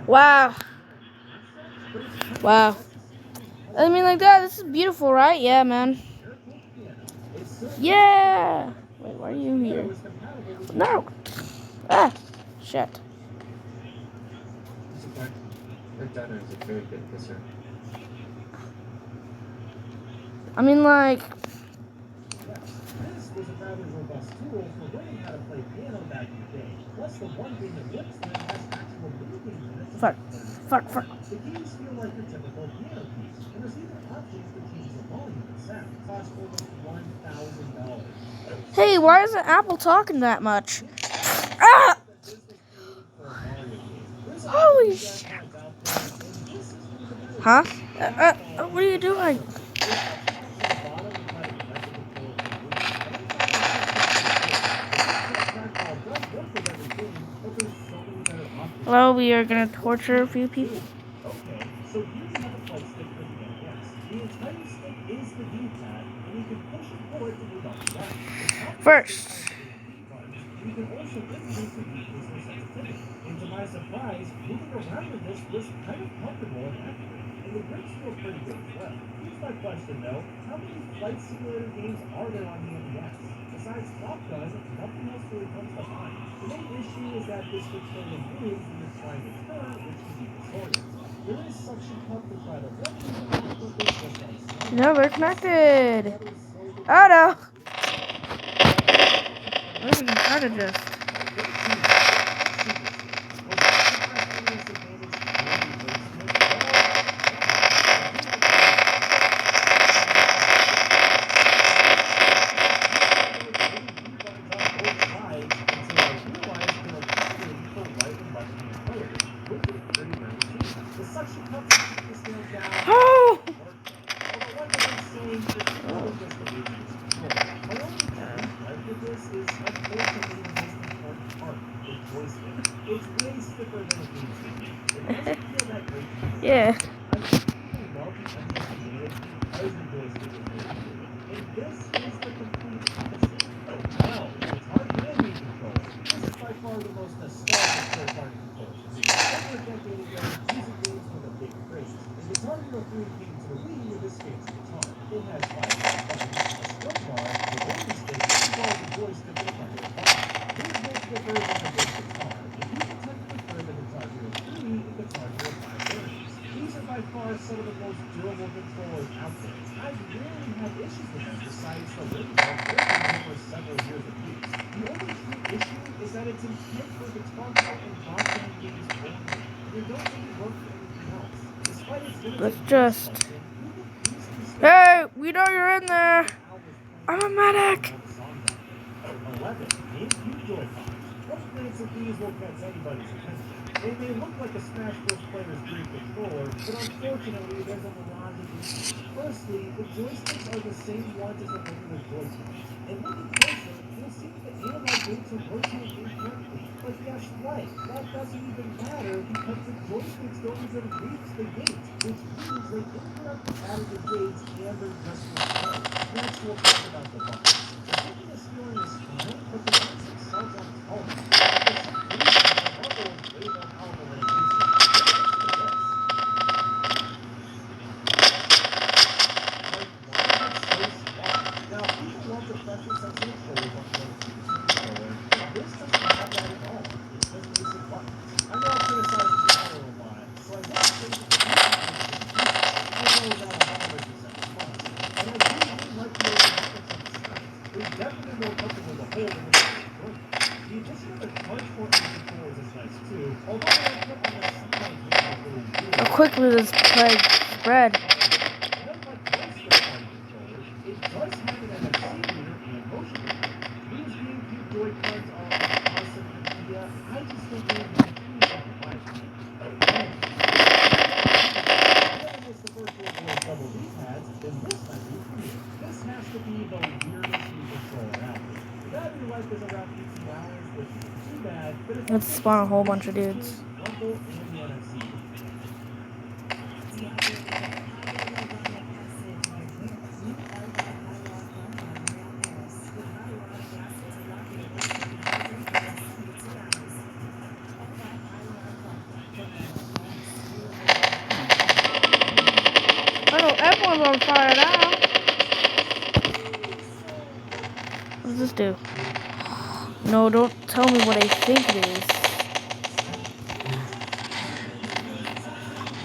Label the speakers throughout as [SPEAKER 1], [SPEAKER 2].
[SPEAKER 1] Wow. Wow. I mean, like that. This is beautiful, right? Yeah, man. Yeah. Wait, why are you here? No. Ah. Shit. I mean, like.
[SPEAKER 2] This was a rather robust tool for learning how to play piano back in the day. Plus, the one thing that works with has actual moving units.
[SPEAKER 1] Fuck.
[SPEAKER 2] The keys feel like your typical piano keys, and there's even options to change the volume and sound. Cost almost $1,000.
[SPEAKER 1] Hey, why isn't Apple talking that much? Ah! Holy shit. Huh? What are you doing? Well, we are gonna torture a few people.
[SPEAKER 2] Okay, so here's another flight stick for the NES. The entire stick is the D-pad, and you can push and pull it to move up and down. The top of the stick
[SPEAKER 1] First.
[SPEAKER 2] has buttons. You can also increase or decrease their sensitivity. And to my surprise, moving around in this was kind of comfortable and accurate. And the grips feel pretty good as well. Here's my question though, how many flight simulator games are there on the NES? Besides Top Gun, nothing else really comes to mind. The main issue is that this controller moves when you're trying to turn, which can be disorienting. There is suction cup to try to run through, but there's just no sound.
[SPEAKER 1] No, we're connected. Oh no. Maybe we can try to just. Oh!
[SPEAKER 2] It's way stiffer than it needs to be. It doesn't feel that great to use.
[SPEAKER 1] Yeah.
[SPEAKER 2] I think people love the unusability because the joystick is very fluid. And this is the complete opposite. Well, guitar handmade controller. This is by far the most nostalgic third-party controller to me. Over a decade ago, music games were the big craze. And Guitar Hero 3 came to the Wii with this fancy guitar. It has 5 buttons, a strum bar, the rolling stick, as well as a joystick with a primary button. There's multiple versions of this guitar, but people tend to prefer the Guitar Hero 3 and Guitar Hero 5 versions. These are by far some of the most durable controllers out there. I've rarely had issues with them besides the ring belt working over several years of use. The only true issue is that it's intended for Guitar Hero and rock band games only, and they don't really work for anything else. Despite its limited
[SPEAKER 1] Let's
[SPEAKER 2] voice
[SPEAKER 1] just.
[SPEAKER 2] function, you can easily still
[SPEAKER 1] Hey, we know you're in there. I'm a medic.
[SPEAKER 2] 11. GameCube Joy-Cons. One glance at these will catch anybody's attention. They may look like a Smash Bros. Player's dream controller, but unfortunately there's a mirage of issues. Firstly, the joysticks are the same ones as the regular Joy-Cons. And looking closer, you'll see that the analog gates are rotating incorrectly. But guess what? That doesn't even matter because the joysticks don't even reach the gate, which means they incorrectly added the gates and they're just wrong. Next, we'll talk about the buttons. The thinking is feeling is fine, but the games themselves aren't powerful. For some reason, the marble is way more powerful than it used to be. Listen to this. Like, why is it so small? Now, people love the pressure-sensitive shoulders on the Super controller, but this doesn't have that at all. It's just basic buttons. I know I'm criticizing the color a lot, so I won't say that the even though not 100% responsive. And I do really like the ergonomics of the screens. It's definitely more comfortable to hold than the joint. The addition of the charge port in the controllers is nice too, although the output on the sometimes makes it really weird.
[SPEAKER 1] How quickly this plague spread.
[SPEAKER 2] And unlike most third-party controllers, it does have an NFC reader and motion control. These GameCube Joy-Cons are an awesome idea. I just think they need to improve on my opinion. Miss the virtual boy double D-pads, then this might be for you. This has to be the weirdest new controller out there. The battery life is around 18 hours, which isn't too bad, but it's
[SPEAKER 1] Let's spawn a whole bunch of dudes.
[SPEAKER 2] Rumble and the NFC.
[SPEAKER 1] on fire now. What does this do? No, don't tell me what I think it is.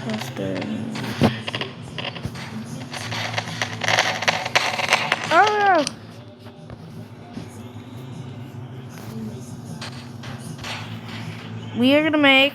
[SPEAKER 1] Custom. Oh no! We are gonna make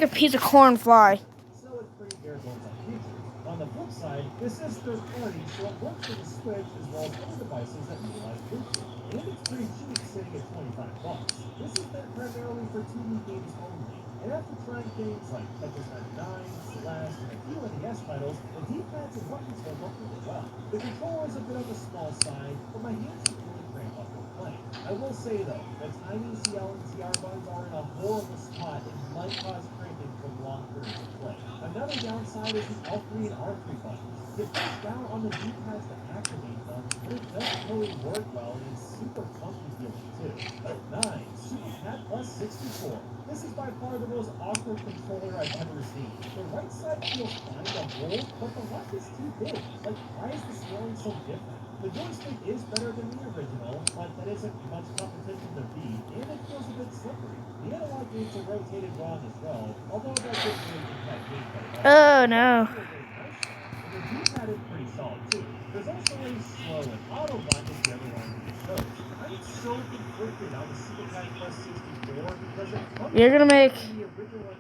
[SPEAKER 1] a piece of corn fly.
[SPEAKER 2] So it's pretty bare bones on features. On the flip side, this is third party, so it works with the Switch as well as other devices that utilize Bluetooth. And it's pretty cheap, sitting at $25. This is meant primarily for 2D games only. And after trying games like Tetris 99, Celeste, and a few NES titles, the D-pads and buttons hold up really well. The controller is a bit on the small side, but my hands should really cramp up for playing. I will say though, the tiny CL and TR buttons are in a horrible spot and might cause cramping from long periods of play. Another downside is the L3 and R3 buttons. You push down on the D-pads to activate them, but it doesn't really work well and it's super funky feeling too. 9. Super Cat Plus 64. This is by far the most awkward controller I've ever seen. The right side feels fine to hold, but the left is too big. Like, why is the scaling so different? The joystick is better than the original, but that isn't much competition to beat, and it feels a bit slippery. The analog gates are rotated wrong as well, although that didn't really impact gameplay.
[SPEAKER 1] Oh no.
[SPEAKER 2] The D-pad is pretty solid too. There's also a slow and auto button if you ever want to use those. I'm so conflicted on the Super Cat Plus 64 because it comes
[SPEAKER 1] We're gonna make
[SPEAKER 2] from the original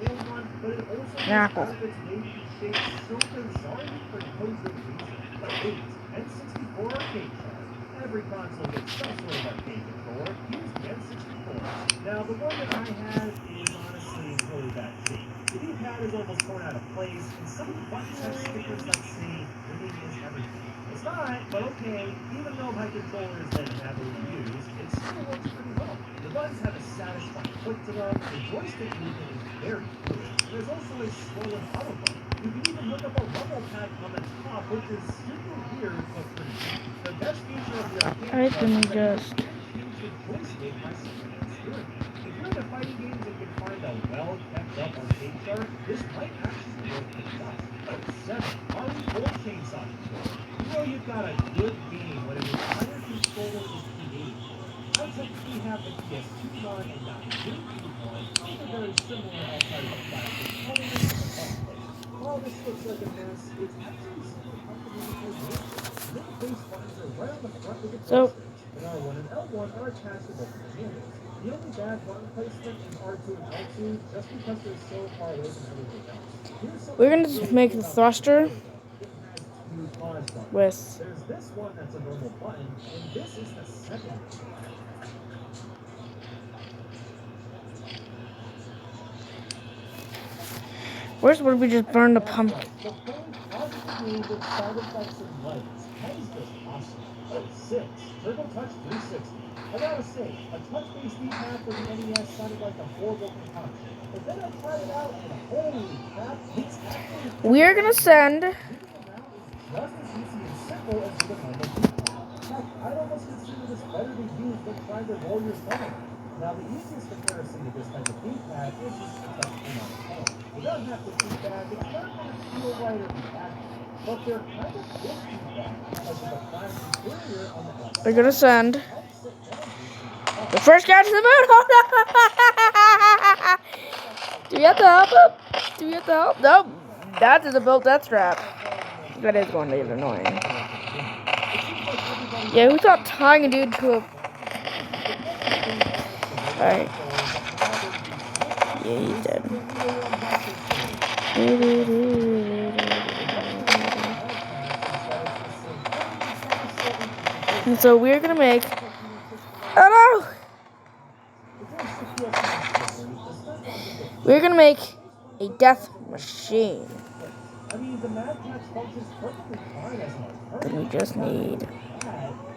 [SPEAKER 2] 64 one, but it also
[SPEAKER 1] an
[SPEAKER 2] has
[SPEAKER 1] apple.
[SPEAKER 2] part of its made shape so bizarrely for no good reason. 8. N64 arcade chart. Every console gets some sort of arcade controller. Use the N64. Now, the one that I have is honestly in really bad shape. The D-pad is almost torn out of place, and some of the buttons have stickers that say, "Winning is everything." It's not, but okay, even though my controller is then heavily used, it still works pretty well. The buttons have a satisfying click to them, the joystick movement is very fluid. There's also a slow and auto button. You can even hook up a rumble pad on the top, which is super weird, but pretty cool. The best feature of the arcade
[SPEAKER 1] I
[SPEAKER 2] card
[SPEAKER 1] can
[SPEAKER 2] is that you
[SPEAKER 1] just
[SPEAKER 2] can change the joystick by selecting the steering wheel. If you're into fighting games and can find a well-kept-up arcade chart, this might actually work pretty well. 7. Harley Full Chainsaw Controller. You know you've got a good game when an entire controller is created. I technically have the PS2 one and not the GameCube one. Both are very similar outside of the plastic element and the button plate. While this looks like a mess, it's actually super comfortable to play games with. Main base buttons are right on the front of the
[SPEAKER 1] So-
[SPEAKER 2] joystick, and R1 and L1 are attached to both of the handles. The only bad button placement is R2 and L2 just because they're so far away from everything else.
[SPEAKER 1] We're gonna just make the thruster with
[SPEAKER 2] There's this one that's a normal button, and this is the second one.
[SPEAKER 1] where's where we just burned the pumpkin.
[SPEAKER 2] The phone positive means it started like some lights. That is just awesome. 6. Turbo Touch 360. I gotta say, a touch-based D-pad for the NES sounded like a horrible concoction. But then I tried it out, and holy crap, it's actually...
[SPEAKER 1] We're gonna send
[SPEAKER 2] Moving around is just as easy and simple as with a normal D-pad. Heck, I'd almost consider this better to use than trying to roll your thumb around. Now, the easiest comparison to this type of D-pad is just a touch screen on a phone. It doesn't have to feedback, it's not going to feel right or be accurate, but they're kind of good feedback because of the plastic barrier on the outside.
[SPEAKER 1] we're gonna send
[SPEAKER 2] Helps set boundaries
[SPEAKER 1] the first guy to the moon. Do we have to help him? Do we have to help? Nope. That is a built death trap. That is going to get annoying. Yeah, who thought tying a dude to a... Alright. Yeah, he's dead. And so we're gonna make... Oh no! We're gonna make a death machine.
[SPEAKER 2] I mean, the Mad Catz functions perfectly fine as an alternative.
[SPEAKER 1] Then we just need...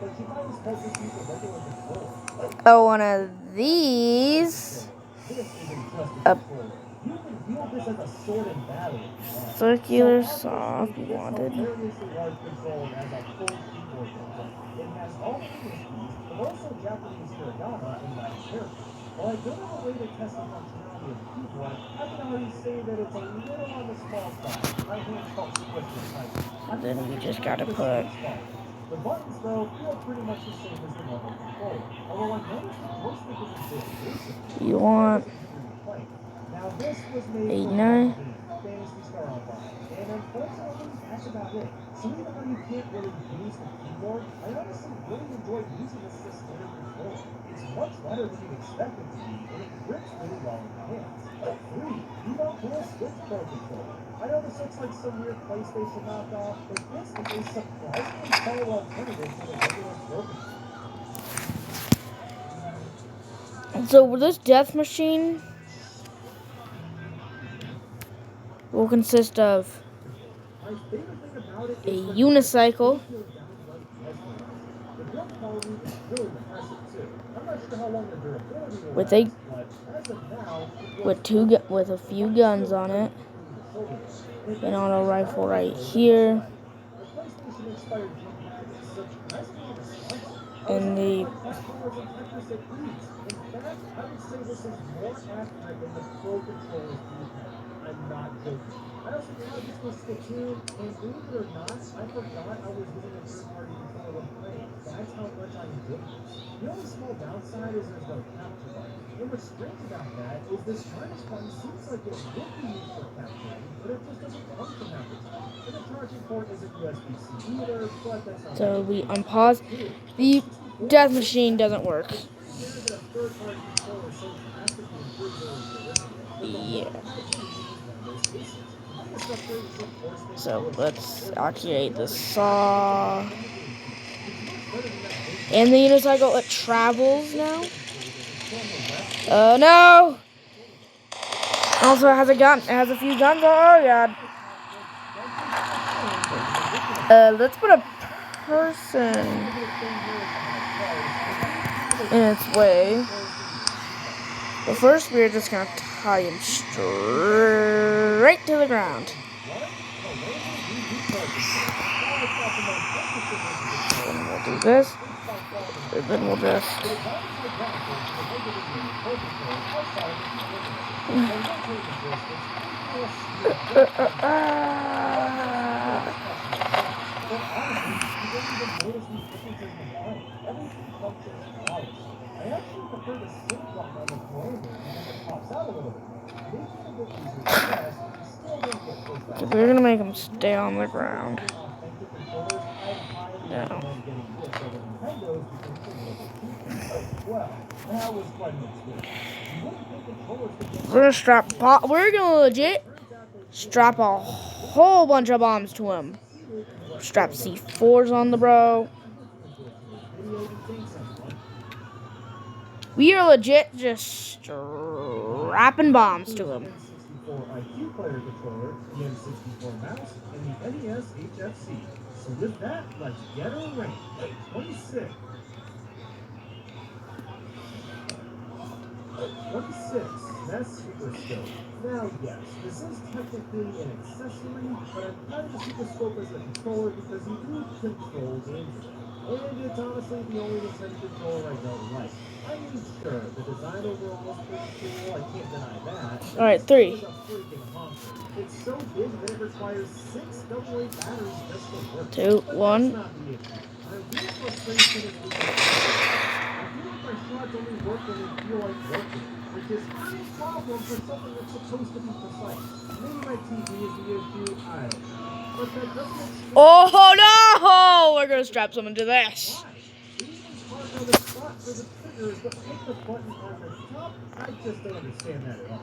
[SPEAKER 2] But you might as well just use a regular controller.
[SPEAKER 1] Oh, one of these.
[SPEAKER 2] This isn't just a
[SPEAKER 1] A
[SPEAKER 2] controller. You can wield this as a sword in battle.
[SPEAKER 1] circular saw if you wanted.
[SPEAKER 2] Hilariously large controller as a full keyboard controller. It has all English keys, but also Japanese hiragana and Latin characters. While I don't have a way to test the functionality of the keyboard, I can already say that it's a little on the small side. My hands felt squish with type.
[SPEAKER 1] And then we just gotta put.
[SPEAKER 2] The buttons, though, feel pretty much the same as the normal controller. Although I noticed the joystick is a bit basic.
[SPEAKER 1] You want
[SPEAKER 2] Now this was made
[SPEAKER 1] 89?
[SPEAKER 2] Fantasy Star Online. And unfortunately, that's about it. So even though you can't really use the keyboard, I honestly really enjoyed using this as a standard controller. It's much better than you'd expect it to be, and it grips really well in the hands. 3. You don't pull a Switch Pro controller. I know this looks like some weird PlayStation knockoff, but this is a surprisingly solid alternative to the regular Pro controller.
[SPEAKER 1] So this death machine will consist of a unicycle with a few guns on it, an auto rifle right here, and the
[SPEAKER 2] I'm not joking. I also tried this with Splatoon, and believe it or not, I forgot I was using a third-party controller when playing. That's how much I enjoy this. The only small downside is there's no capture button. And what's strange about that is this minus button seems like it would be used for capturing, but it just doesn't function half the time. And the charging port isn't USB-C either, but that's not.
[SPEAKER 1] So we unpause. The death machine doesn't work. Yeah. So let's activate the saw. And the unicycle, it travels now. Oh no! Also, it has a gun. It has a few guns. Oh god. Let's put a person in its way. But first, we're just gonna tie him straight to the ground. And we'll do this. And then we'll just. We're gonna make him stay on the ground. No. We're gonna legit strap a whole bunch of bombs to him. Strap C4s on the bro. We are legit just strapping bombs to him.
[SPEAKER 2] IQ player controller, the N64 mouse, and the NES HFC. So with that, let's get her ranked. 26. 26. That's Super Scope. Now, yes, this is technically an accessory, but I'm counting the Super Scope as a controller because you do control games. And it's honestly the only Nintendo controller I don't like. I mean, sure, the design overall is pretty cool, I can't deny that.
[SPEAKER 1] Alright, 3.
[SPEAKER 2] It's so big that it requires 6 AA batteries just to work.
[SPEAKER 1] 2, 1.
[SPEAKER 2] My real frustration is with I feel like my shots only work when they feel like working, which is kind of a problem for something that's supposed to be precise. Maybe my TV is the issue, I don't know. But that doesn't
[SPEAKER 1] Oh no! We're gonna strap someone to this.
[SPEAKER 2] on the spot for the triggers, but hit the button on the top? I just don't understand that at all.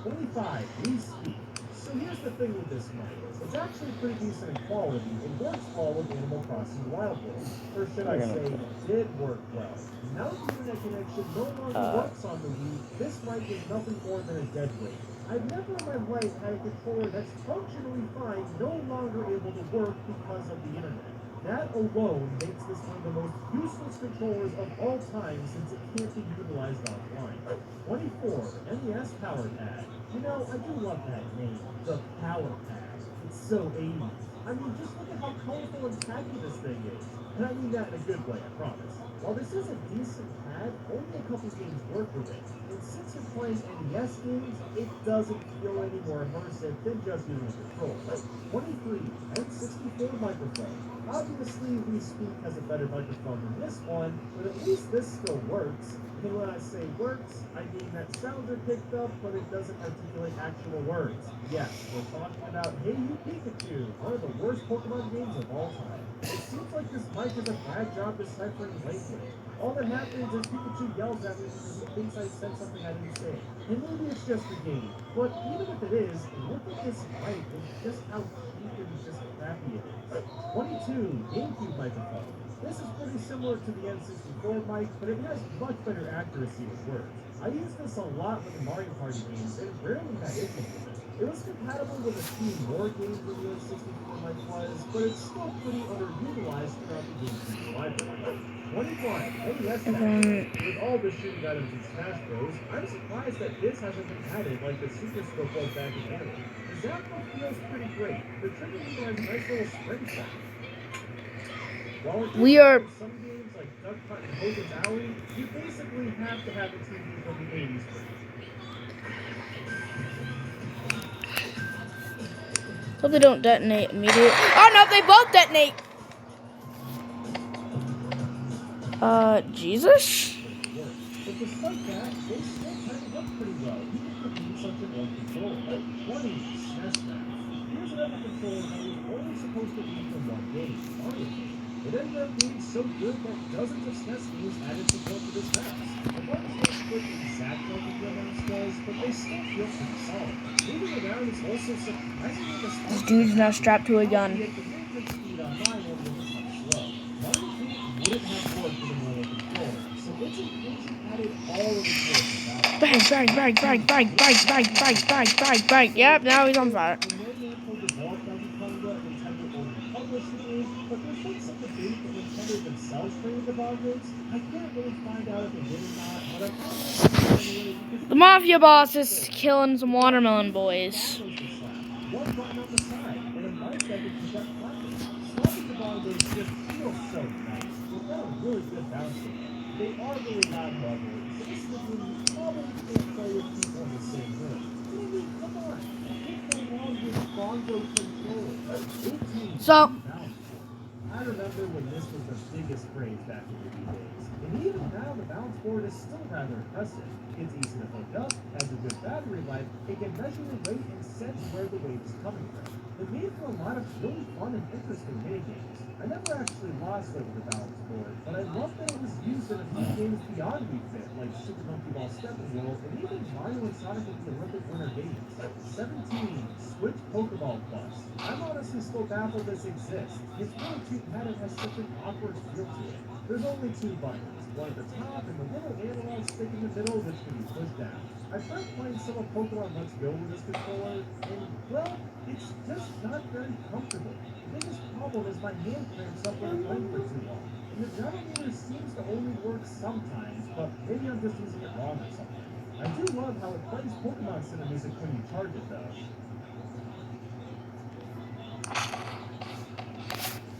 [SPEAKER 2] 25, re-speed. So here's the thing with this mic. It's actually pretty decent in quality. It works well with Animal Crossing Wild World. Or should I say, did work well. Now that the internet connection no longer works on the Wii, this mic is nothing more than a dead weight. I've never in my life had a controller that's functionally fine no longer able to work because of the internet. That alone makes this one of the most useless controllers of all time since it can't be utilized offline. 24, NES Power Pad. You know, I do love that name, the Power Pad. It's so 80s. I mean, just look at how colorful and tacky this thing is. And I mean that in a good way, I promise. While this is a decent pad, only a couple games work with it. And since you're playing NES games, it doesn't feel any more immersive than just using a controller. 23 and 64 microphone. Obviously, we Speak has a better microphone than this one, but at least this still works. And when I say works, I mean that sounds are picked up, but it doesn't articulate actual words. Yes, we're talking about Hey You Pikachu, one of the worst Pokemon games of all time. It seems like this mic does a bad job deciphering language. All that happens is Pikachu yells at me because he thinks I said something I didn't say. And maybe it's just a game, but even if it is, look at this mic and just how cheap and just crappy it is. 22 GameCube microphone. This is pretty similar to the N64 mic, but it has much better accuracy with words. I use this a lot with the Mario Party games, and it rarely had issues with it. It was compatible with a few more games than the N64 mic was, but it's still pretty underutilized throughout the GameCube library. 21, NES action. With all the shooting items in Smash Bros., I'm surprised that this hasn't been added like the Super Scope was back in the day. The Zapdo feels pretty great. The trigger even has a nice little spring sound.
[SPEAKER 1] We are.
[SPEAKER 2] Some games like Duck Hunt and Hogan's Alley, you basically have to have a TV from the 80s for it.
[SPEAKER 1] Hope they don't detonate immediately. Oh no, they both detonate! Jesus?
[SPEAKER 2] But despite that, they still kind of work pretty well, even for being such an old controller. 20 SNES Max. Here's another controller that was only supposed to be for one game, Mario Kart. It ended up being so good that dozens of SNES games added support to this mouse. The buttons don't split exactly like the real mouse does, but they still feel pretty solid. Moving around is also surprisingly responsive.
[SPEAKER 1] This dude's now strapped to a gun.
[SPEAKER 2] Yet the movement speed on mine was a touch slow. Mario Kart wouldn't have worked with a normal controller, so its inclusion added all of the tools to balance.
[SPEAKER 1] Bang, bang, bang, bang, bang, bang, bang, bang, bang, bang, bang. Yep, now he's on fire.
[SPEAKER 2] But there's been some debate that Nintendo themselves created the bongos. I can't really find out if they did or not, but I can't anyway because
[SPEAKER 1] The mafia boss is killing some watermelon boys.
[SPEAKER 2] one button on the side and a mic that can conduct clapping. Slapping the bongos just feels so nice. They've got a really good bounce to them. They are really loud, however, so this is when you probably can't play with people in the same room. I mean, come on. You can't go wrong with bongo controllers. 18
[SPEAKER 1] So,
[SPEAKER 2] I remember when this was the biggest craze back in the days. And even now, the balance board is still rather impressive. It's easy to hook up, has a good battery life, it can measure the weight and sense where the weight is coming from. It made for a lot of really fun and interesting minigames. I never actually lost it with the balance board, but I love that it was used in a few games beyond Wii Fit, like Super Monkey Ball Steppenwolf, and even Mario and Sonic at the Olympic Winter Games. 17. Switch Pokeball Plus. I'm honestly still baffled this exists. It's really too bad it has such an awkward feel to it. There's only two buttons, one at the top and the little analog stick in the middle which can be pushed down. I tried playing some of Pokemon Let's Go with this controller, and, well, it's just not very comfortable. The biggest problem is my hand cramps up when I'm playing for too long. And the gyrometer seems to only work sometimes, but maybe I'm just using it wrong or something. I do love how it plays Pokemon Center music when you charge it, though.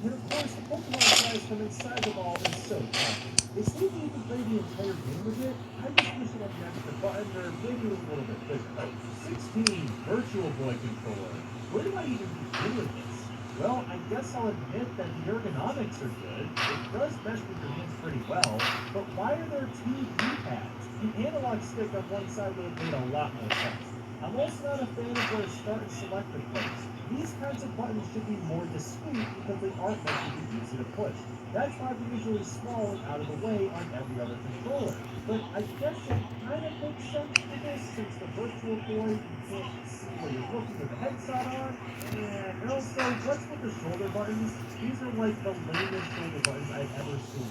[SPEAKER 2] And of course, the Pokemon size from inside the ball is so tough. They seem to even play the entire game with it. I just wish it had an extra button or maybe it was a little bit bigger. 16. Virtual Boy Controller. Where do I even begin with this? Well, I guess I'll admit that the ergonomics are good. It does mesh with your hands pretty well, but why are there two D-pads? The analog stick on one side would have made a lot more sense. I'm also not a fan of where start and select are placed. These kinds of buttons should be more discreet because they aren't meant to be easy to push. That's why they're usually small and out of the way on every other controller. But I guess it kind of makes sense for this since the Virtual Boy, you can't see where you're looking with the headset on. And also, what's with the shoulder buttons? These are like the lamest shoulder buttons I've ever seen.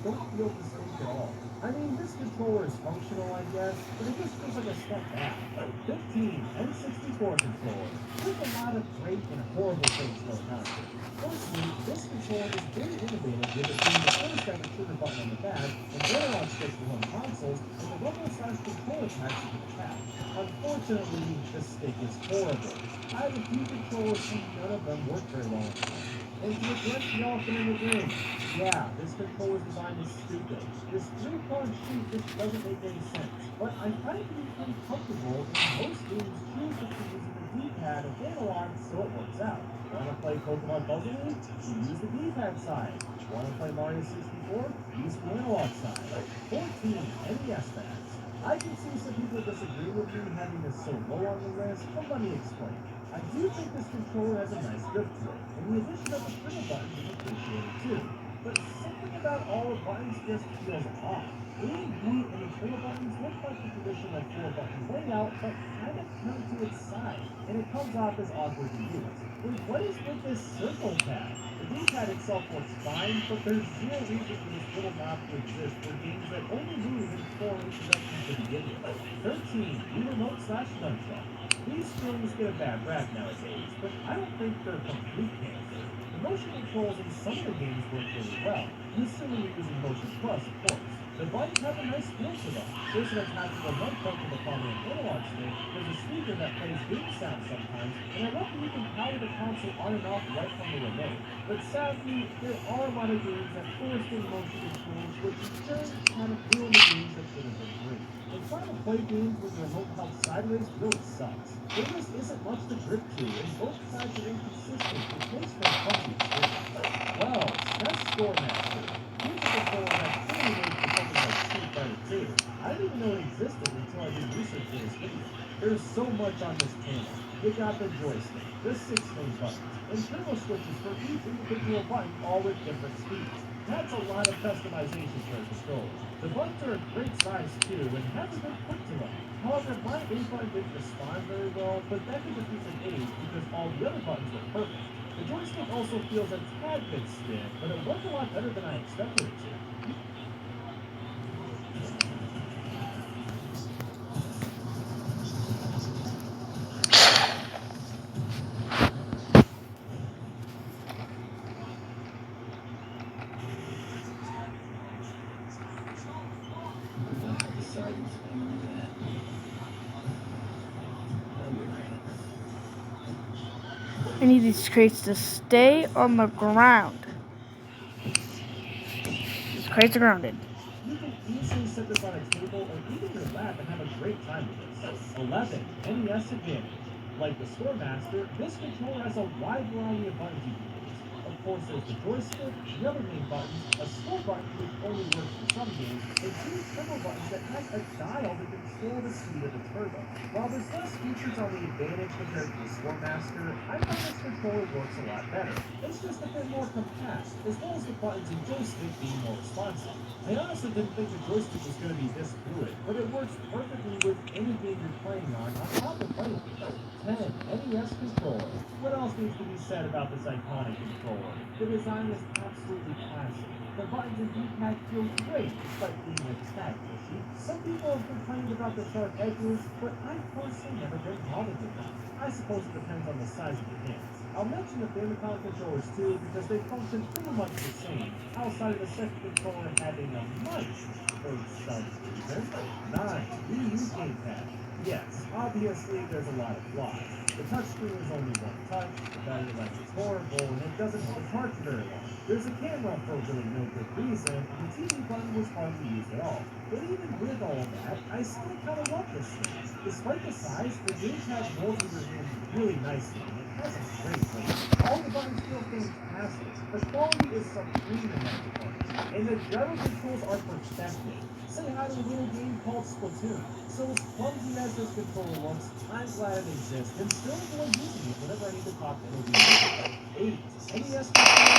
[SPEAKER 2] don't feel distinct at all. I mean, this controller is functional, I guess, but it just feels like a step back. 15, N64 controller. There's a lot of great and horrible things going on here. Firstly, this controller is very innovative with it being the first ever trigger button on the back and analog sticks for home consoles and the rubber-sized controller packs you can attach. Unfortunately, the stick is horrible. I have a few controllers and none of them work very well anymore. And to address the elephant in the room, yeah, this controller's design is stupid. This three-pronged sheet just doesn't make any sense. But I find it to be pretty comfortable, and most games choose between using the D-pad and analog, so it works out. Want to play Pokemon Puzzle League? You use the D-pad side. Want to play Mario 64? Use the analog side. 14, NES bags. I can see some people disagree with me having this so low on the list, but let me explain. I do think this controller has a nice grip to it, and the addition of the trigger buttons is appreciated too. But something about all the buttons just feels off. A and B and the trigger buttons look like the traditional 4-button layout, but kind of turned to its side, and it comes off as awkward to use. Wait, what is with this circle pad? The D-pad itself works fine, but there's zero reason for this little knob to exist for games that only move in 4 introductions to begin with. 13, remote slash nunchuck. These things get a bad rap nowadays, but I don't think they're complete cancer. The motion controls in some of the games work really well, assuming you're using Motion Plus, of course. The buttons have a nice feel to them. There's an attachable nunchuck to the prominent analog stick, there's a speaker that plays game sound sometimes, and I love that you can power the console on and off right from the remote. But sadly, there are a lot of games that force in motion controls, which just kind of ruin the games that should have been great. And trying to play games with the remote held sideways really sucks. There just isn't much to grip to, and both sides are inconsistent, which makes for a funky experience. Well, that's Score Master. Here's a controller that clearly made for something like Street Fighter 2. I didn't even know it existed until I did research for this video. There's so much on this panel. You got the joystick, the 6 main buttons, and turbo switches for each individual button, all with different speeds. That's a lot of customization for a controller. The buttons are a great size too, and have a good quick to them. However, my A button didn't respond very well, but that could just be some age because all the other buttons were perfect. The joystick also feels a tad bit stiff, but it worked a lot better than I expected it to.
[SPEAKER 1] I need these crates to stay on the ground. These crates are grounded.
[SPEAKER 2] You can easily set this on a table or even your lap and have a great time with this. 11, NES Advantage. Like the Score Master, this controller has a wide variety of buttons you can use. Of course, there's the joystick, the other main buttons, a score button which only works for some games, and 2 turbo buttons that has a dial to control the speed of the turbo. While there's less features on the Advantage compared to the Score Master, I find this controller works a lot better. It's just a bit more compact, as well as the buttons and joystick being more responsive. I honestly didn't think the joystick was going to be this good, but it works perfectly with any game you're playing on top of playing it. 10, NES controller. What else needs to be said about this iconic controller? The design is absolutely classic. The buttons and D-pad feel great, despite being a tad pushy. Some people have complained about the sharp edges, but I've personally never been bothered with them. I suppose it depends on the size of your hands. I'll mention the Famicom controllers too, because they function pretty much the same, outside of the second controller having a mic for some reason. 9, Wii U gamepad. Yes, obviously there's a lot of flaws. The touchscreen is only one touch, the battery life is horrible, and it doesn't hold the charge very long. There's a camera for really no good reason, and the TV button was hardly used at all. But even with all that, I still kind of love this thing. Despite the size, the gamepad rolls in your hand really nicely, and it has a great weight. All the buttons feel fantastic. The quality is supreme in that department, and the gyro controls are perfected. Say hi to a little game called Splatoon. So as clumsy as this controller looks, I'm glad it exists and still enjoy using it whenever I need to pop in a video. 8, NES controller.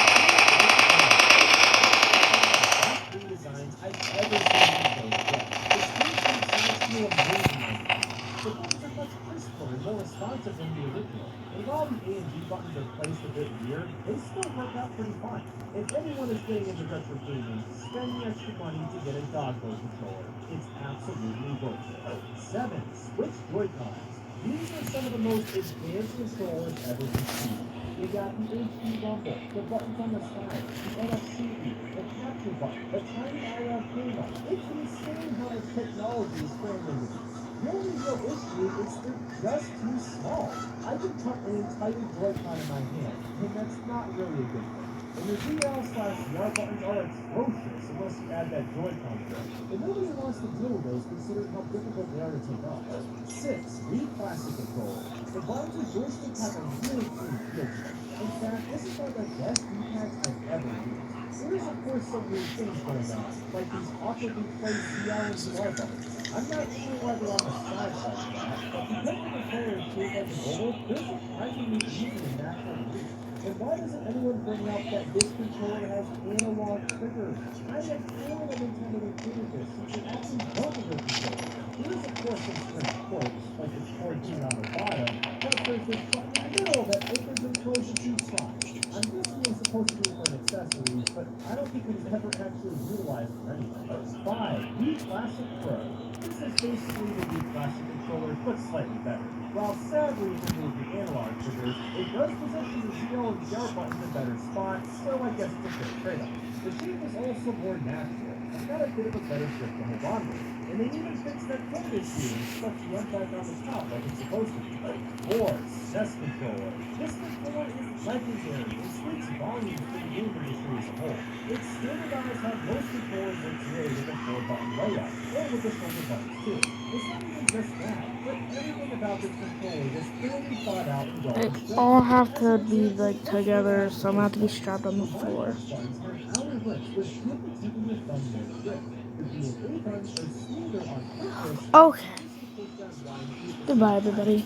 [SPEAKER 2] Best redesigns I've ever seen in both yet. The screen size feel amazing on the The buttons are much crisper and more responsive than the original. And while the A and B buttons are placed a bit bit weird, they still work out pretty fine. If anyone is getting into retro gaming, spend the extra money to get a doggo controller. It's absolutely worth it. 7. Switch Joy-Cons. These are some of the most advanced controllers ever conceived. You got the HD rumble, the buttons on the side, the NFC key, the capture button, the tiny IR camera. It's insane how much technology is crammed into these. The only real issue is they're just too small. I can tuck an entire Joy-Con in my hand, and that's not really a good thing. And the ZL/VR buttons are atrocious unless you add that Joy-Con grip. And nobody wants to deal with those considering how difficult they are to take off. 6. Wii Classic Controller. The buttons and joystick have a really clean feel to them. In fact, this is one of the best D-pads I've ever used. There is, of course, some weird things going on, like these awkwardly placed ZL and VR buttons. I'm not sure why they're on the side like that, but because the controller is shaped like an oval, they're surprisingly easy and natural to use. And why doesn't anyone bring up that this controller has analog triggers? I am thrilled that Nintendo included this, since it actually doubles the controller. There is, of course, some strange quirks, like the cord key on the bottom, but there's this button in the middle that opens and closes two slots. I'm guessing it's supposed to be for an accessory, but I don't think it was ever actually utilized for anything. 5. Wii Classic Pro. This is basically the Wii Classic controller, but slightly better. While sadly it removed the analog triggers, it does position the ZL and VR buttons in better spots, so I guess it's a fair trade-off. The shape is also more natural. It's got a bit of a better grip to hold on with. And they even fixed that code issue and stuck the end back on the top like it's supposed to be. 4. SNES Controller. This controller is legendary and speaks volumes to the game industry as a whole. It's standardized how most controllers work today with a 4-button layout, and with the shoulder buttons too. It's not even just that, but everything about this controller is clearly thought out and well
[SPEAKER 1] They
[SPEAKER 2] constructed.
[SPEAKER 1] all have to be like together, so I'm gonna have to be strapped on the floor.
[SPEAKER 2] Buttons have outer lips with good protecting your thumb and your grip. The dual A buttons are smoother on purpose.
[SPEAKER 1] Okay. Goodbye, everybody.